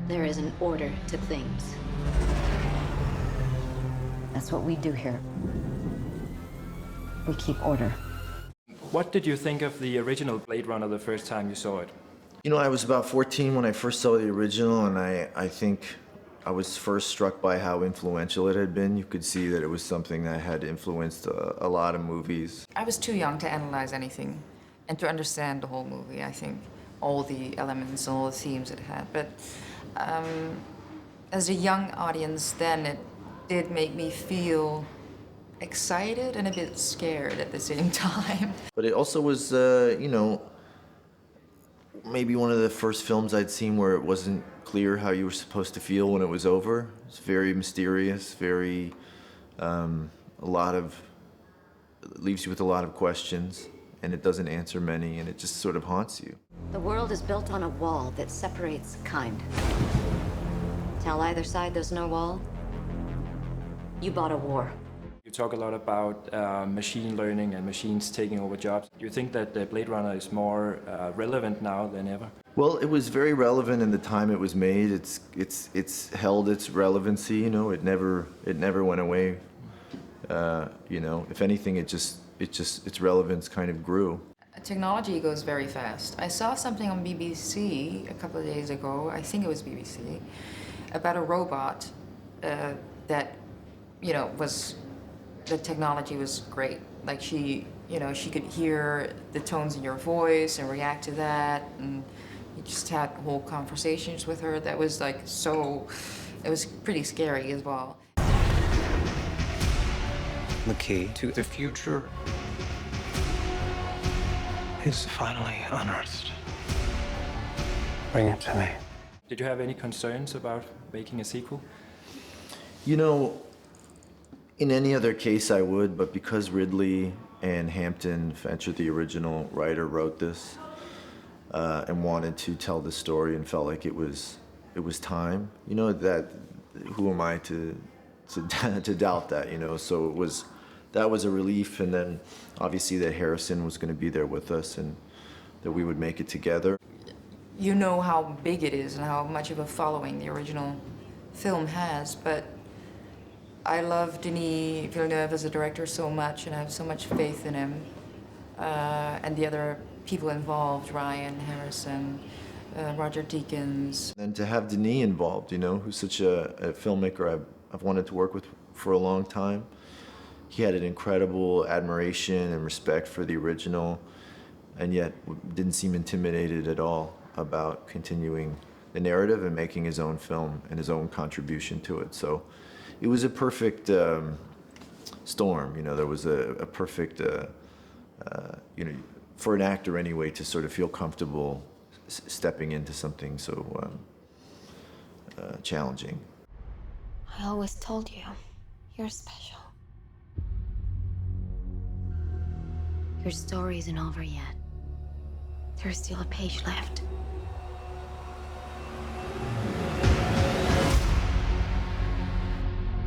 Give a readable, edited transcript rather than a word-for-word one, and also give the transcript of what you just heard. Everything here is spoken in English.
There is an order to things. That's what we do here. We keep order. What did you think of the original Blade Runner the first time you saw it? You know, I was about 14 when I first saw the original, and I think I was first struck by how influential it had been. You could see that it was something that had influenced a lot of movies. I was too young to analyze anything and to understand the whole movie, I think. All the elements, all the themes it had. But as a young audience then, it did make me feel excited and a bit scared at the same time. But it also was, you know, maybe one of the first films I'd seen where it wasn't clear how you were supposed to feel when it was over. It's very mysterious, very, it leaves you with a lot of questions, and it doesn't answer many, and it just sort of haunts you. The world is built on a wall that separates kind. Tell either side there's no wall, you bought a war. You talk a lot about machine learning and machines taking over jobs. Do you think that the Blade Runner is more relevant now than ever? Well, it was very relevant in the time it was made. It's held its relevancy. You know, it never went away. You know, if anything, its relevance kind of grew. Technology goes very fast. I saw something on BBC a couple of days ago, I think it was BBC, about a robot that, you know, the technology was great. Like she could hear the tones in your voice and react to that, and you just had whole conversations with her. That was like it was pretty scary as well. The key to the future is finally unearthed. Bring it to me. Did you have any concerns about making a sequel? You know, in any other case I would, but because Ridley and Hampton, Fincher, the original writer, wrote this and wanted to tell the story and felt like it was time, you know, that who am I to doubt that, you know? So that was a relief, and then obviously that Harrison was going to be there with us and that we would make it together. You know how big it is and how much of a following the original film has, but I love Denis Villeneuve as a director so much, and I have so much faith in him. And the other people involved, Ryan, Harrison, Roger Deakins. And to have Denis involved, you know, who's such a filmmaker I've wanted to work with for a long time. He had an incredible admiration and respect for the original, and yet didn't seem intimidated at all about continuing the narrative and making his own film and his own contribution to it. So it was a perfect storm, you know. There was a perfect, you know, for an actor anyway, to sort of feel comfortable stepping into something so challenging. I always told you, you're special. Your story isn't over yet. There's still a page left.